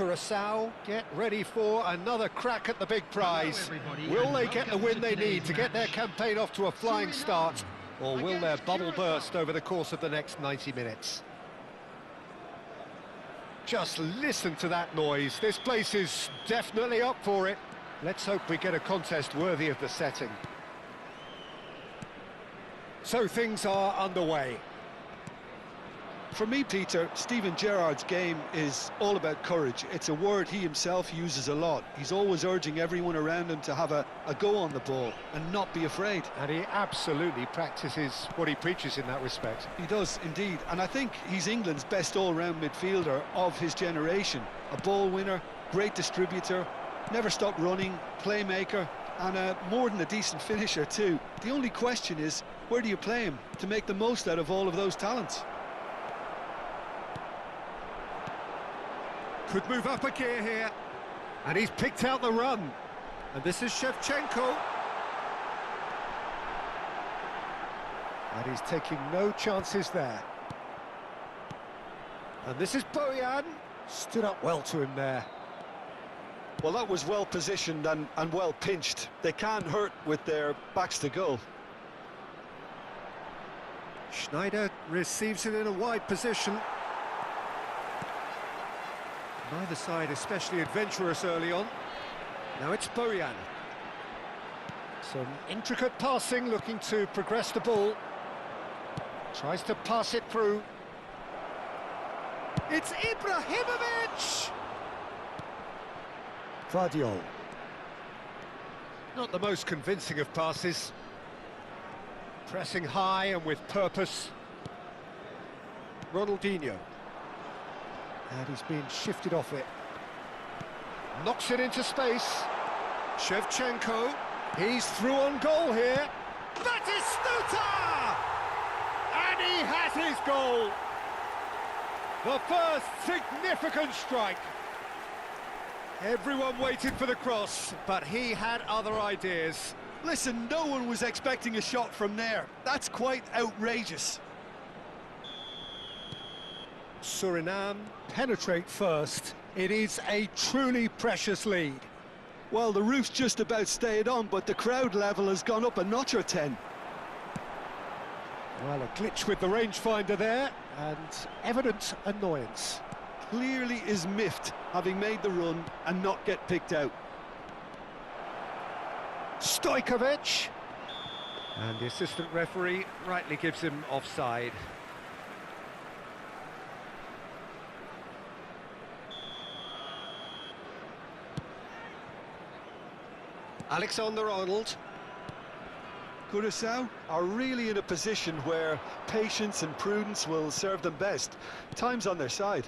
Curacao get ready for another crack at the big prize. Will they get the win they need to get their campaign off to a flying start, or will their bubble burst over the course of the next 90 minutes? Just listen to that noise. This place is definitely up for it. Let's hope we get a contest worthy of the setting. So things are underway. For me, Peter, Steven Gerrard's game is all about courage. It's a word he himself uses a lot. He's always urging everyone around him to have a go on the ball and not be afraid. And he absolutely practices what he preaches in that respect. He does, indeed. And I think he's England's best all-round midfielder of his generation. A ball winner, great distributor, never stopped running, playmaker, and more than a decent finisher too. The only question is, where do you play him to make the most out of all of those talents? Could move up a gear here. And he's picked out the run. And this is Shevchenko. And he's taking no chances there. And this is Bojan. Stood up well to him there. Well, that was well positioned and well pinched. They can't hurt with their backs to goal. Schneider receives it in a wide position. Neither side especially adventurous early on. Now it's Bojan. Some intricate passing, looking to progress the ball. Tries to pass it through. It's Ibrahimovic! Vardiol. Not the most convincing of passes. Pressing high and with purpose. Ronaldinho. And he's being shifted off it. Knocks it into space. Shevchenko. He's through on goal here. That is Stuta! And he has his goal. The first significant strike. Everyone waited for the cross, but he had other ideas. Listen, no one was expecting a shot from there. That's quite outrageous. Surinam penetrate first. It is a truly precious lead. Well, the roof's just about stayed on, but the crowd level has gone up a notch or 10. Well, a glitch with the rangefinder there, and evident annoyance. Clearly is miffed, having made the run and not get picked out. Stojkovic. And the assistant referee rightly gives him offside. Alexander-Arnold. Curacao are really in a position where patience and prudence will serve them best. Time's on their side.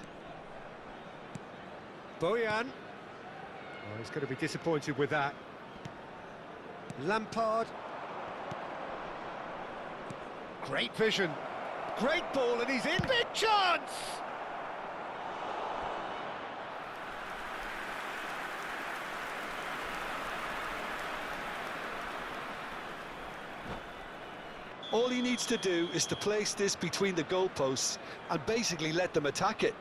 Bojan. Oh, he's going to be disappointed with that. Lampard. Great vision. Great ball, and he's in. Big chance! All he needs to do is to place this between the goalposts and basically let them attack it.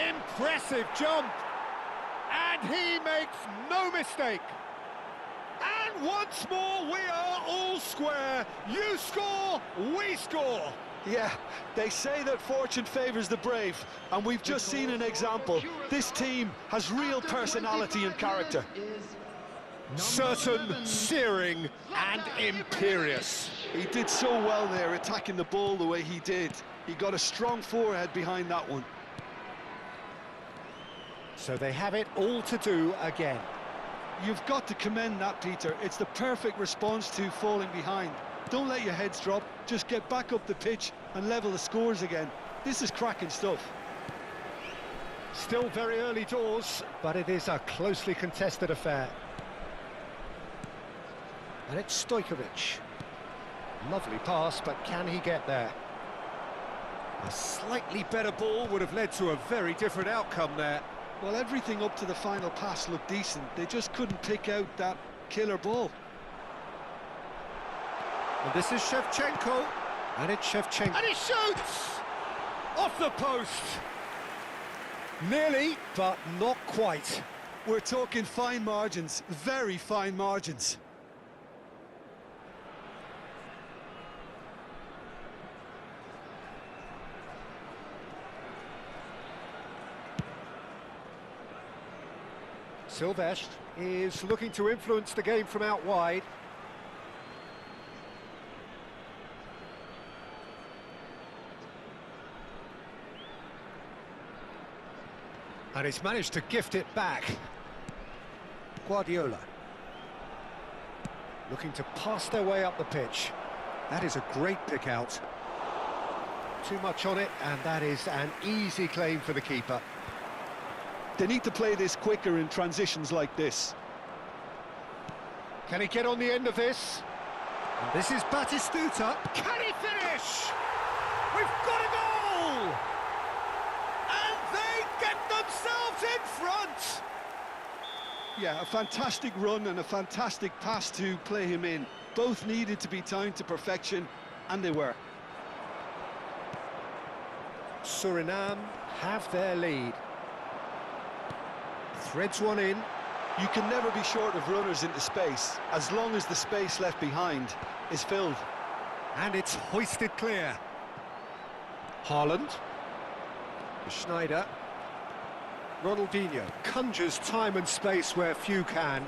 Impressive jump! And he makes no mistake. And once more, we are all square. You score, we score. Yeah, they say that fortune favours the brave, and we've just seen an example. This team has real personality and character. Certain, searing, and imperious. He did so well there, attacking the ball the way he did. He got a strong forehead behind that one. So they have it all to do again. You've got to commend that, Peter. It's the perfect response to falling behind. Don't let your heads drop, just get back up the pitch and level the scores again. This is cracking stuff. Still very early doors, but it is a closely contested affair. And it's Stojkovic. Lovely pass, but can he get there? A slightly better ball would have led to a very different outcome there. Well, everything up to the final pass looked decent. They just couldn't pick out that killer ball. And this is Shevchenko. And it's Shevchenko. And he shoots! Off the post! Nearly, but not quite. We're talking fine margins, very fine margins. Silvestre is looking to influence the game from out wide. And he's managed to gift it back. Guardiola. Looking to pass their way up the pitch. That is a great pick out. Too much on it, and that is an easy claim for the keeper. They need to play this quicker in transitions like this. Can he get on the end of this? And this is Batistuta. Can he finish? We've got a goal! And they get themselves in front! Yeah, a fantastic run and a fantastic pass to play him in. Both needed to be timed to perfection, and they were. Surinam have their lead. Threads one in. You can never be short of runners into space, as long as the space left behind is filled. And it's hoisted clear. Haaland. Schneider. Ronaldinho conjures time and space where few can.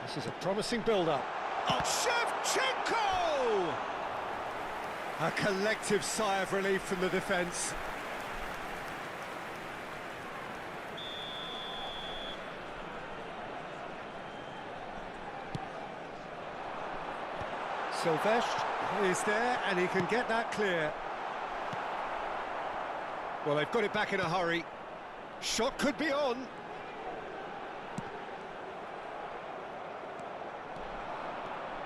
This is a promising build-up. Oh, Shevchenko! A collective sigh of relief from the defence. Silvestre is there, and he can get that clear. Well, they've got it back in a hurry. Shot could be on.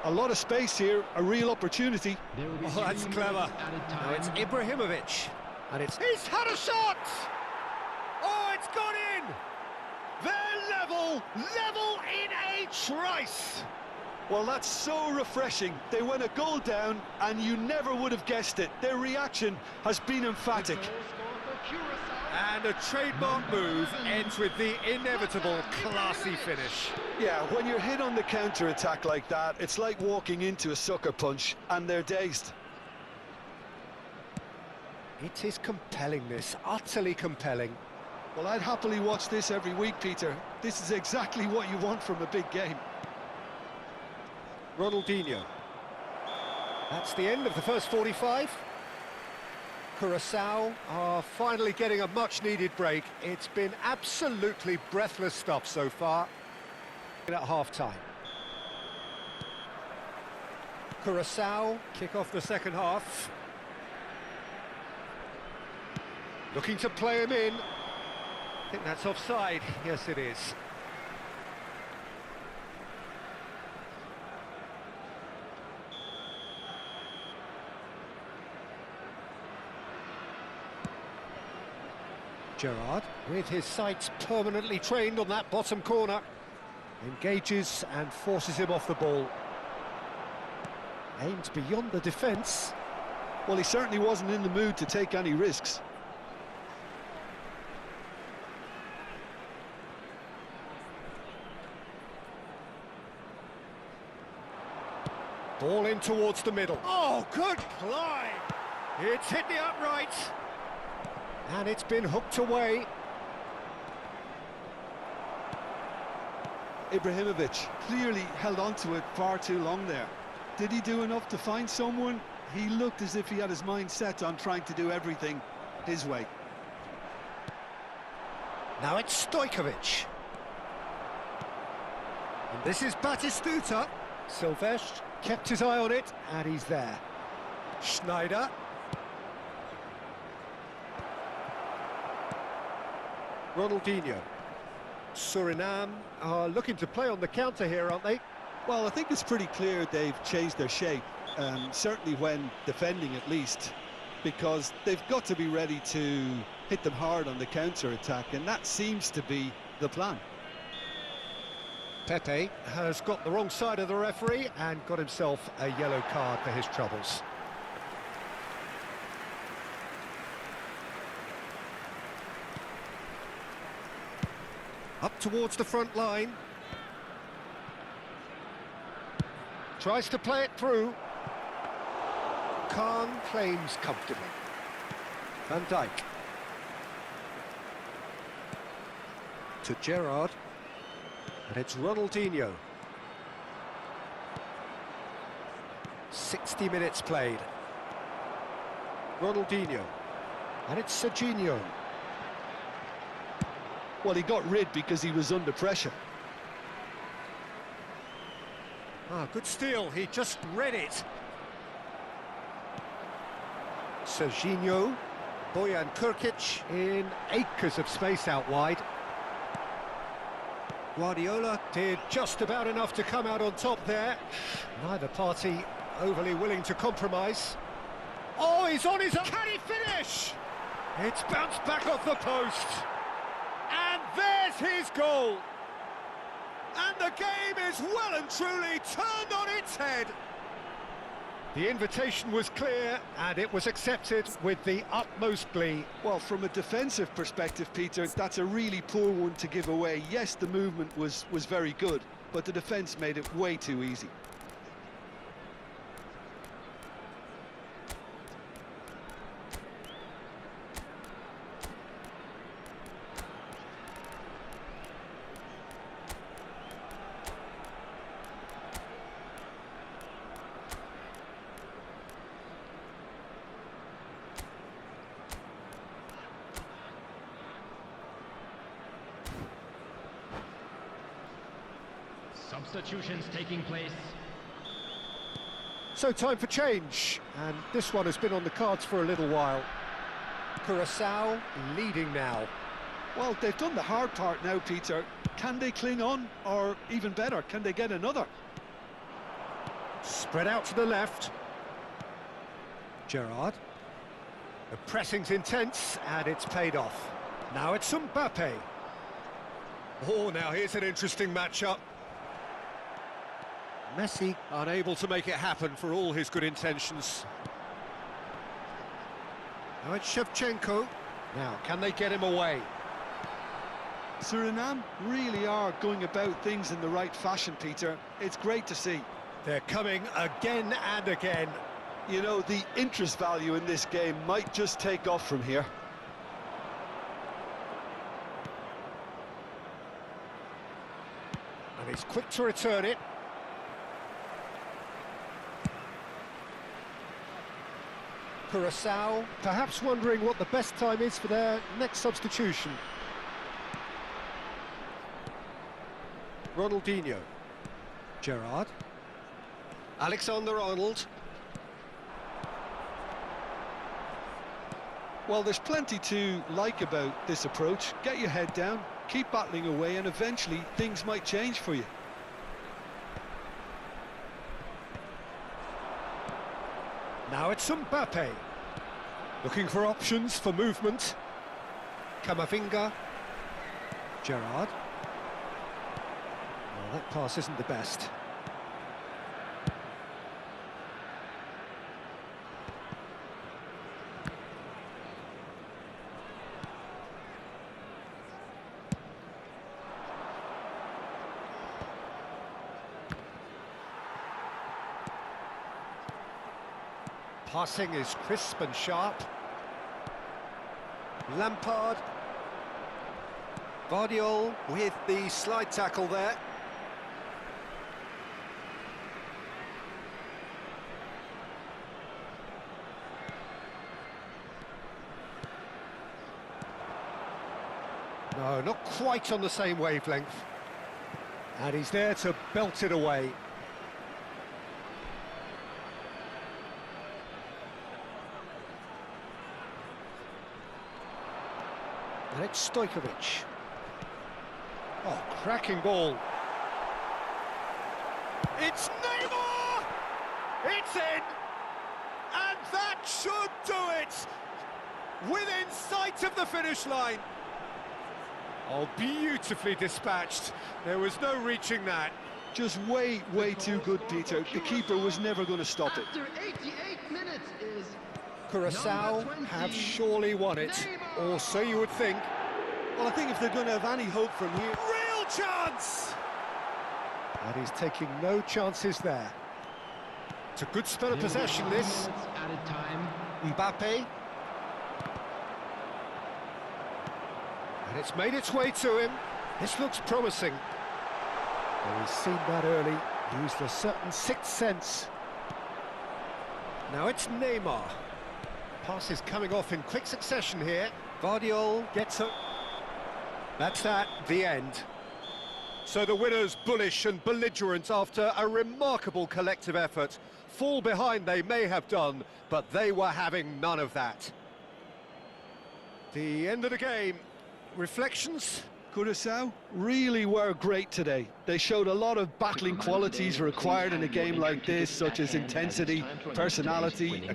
A lot of space here, a real opportunity. Oh, that's clever. Now it's Ibrahimovic, and he's had a shot! Oh, it's gone in! They're level in a trice! Well, that's so refreshing. They went a goal down, and you never would have guessed it. Their reaction has been emphatic. And a trademark move ends with the inevitable classy finish. Yeah, when you're hit on the counter-attack like that, it's like walking into a sucker punch, and they're dazed. It is compelling, this, utterly compelling. Well, I'd happily watch this every week, Peter. This is exactly what you want from a big game. Ronaldinho. That's the end of the first 45. Curacao are finally getting a much-needed break. It's been absolutely breathless stuff so far. At half-time. Curacao kick off the second half. Looking to play him in. I think that's offside. Yes, it is. Gerrard, with his sights permanently trained on that bottom corner, engages and forces him off the ball. Aimed beyond the defence. Well, he certainly wasn't in the mood to take any risks. Ball in towards the middle. Oh, good climb! It's hit the upright. And it's been hooked away. Ibrahimovic clearly held on to it far too long there. Did he do enough to find someone? He looked as if he had his mind set on trying to do everything his way. Now it's Stojkovic. And this is Batistuta. Silvestre kept his eye on it, and he's there. Schneider. Ronaldinho. Surinam are looking to play on the counter here, aren't they? Well, I think it's pretty clear they've changed their shape, certainly when defending at least, because they've got to be ready to hit them hard on the counter-attack, and that seems to be the plan. Pepe has got the wrong side of the referee and got himself a yellow card for his troubles. Up towards the front line. Tries to play it through. Khan claims comfortably. Van Dijk. To Gerrard. And it's Ronaldinho. 60 minutes played. Ronaldinho. And it's Serginho. Well, he got rid because he was under pressure. Ah, good steal, he just read it. Serginho. Bojan Kurkic in acres of space out wide. Guardiola did just about enough to come out on top there. Neither party overly willing to compromise. Oh, he's on his own. Can he finish? It's bounced back off the post. And there's his goal. And the game is well and truly turned on its head. The invitation was clear, and it was accepted with the utmost glee. Well, from a defensive perspective, Peter, that's a really poor one to give away. Yes, the movement was very good, but the defence made it way too easy. Substitutions taking place. So time for change, and this one has been on the cards for a little while. Curacao leading now. Well, they've done the hard part now, Peter. Can they cling on, or even better, can they get another? Spread out to the left. Gerrard. The pressing's intense, and it's paid off. Now it's Mbappe. Oh, now here's an interesting matchup. Messi unable to make it happen for all his good intentions. Now it's Shevchenko. Now, can they get him away? Surinam really are going about things in the right fashion, Peter. It's great to see. They're coming again and again. You know, the interest value in this game might just take off from here. And he's quick to return it. Curacao, perhaps wondering what the best time is for their next substitution. Ronaldinho. Gerrard. Alexander-Arnold. Well, there's plenty to like about this approach. Get your head down, keep battling away, and eventually things might change for you. Now it's Mbappe. Looking for options for movement. Camavinga. Gerrard. Well, that pass isn't the best. Passing is crisp and sharp. Lampard. Guardiola with the slide tackle there. No, not quite on the same wavelength. And he's there to belt it away. And it's Stojkovic. Oh, cracking ball. It's Neymar! It's in! And that should do it! Within sight of the finish line. Oh, beautifully dispatched. There was no reaching that. Just way too good, Peter. The keeper was never going to stop it. After 88 minutes is Curacao have surely won it, or so you would think. Well, I think if they're going to have any hope from here... Real chance! And he's taking no chances there. It's a good spell of possession, this. Added time. Mbappe. And it's made its way to him. This looks promising. Well, he's seen that early, used a certain sixth sense. Now it's Neymar. Pass is coming off in quick succession here. Vardiol gets it. That's that, the end. So the winners bullish and belligerent after a remarkable collective effort. Fall behind they may have done, but they were having none of that. The end of the game. Reflections? Curacao really were great today. They showed a lot of battling qualities required in a game like this, such as intensity, personality,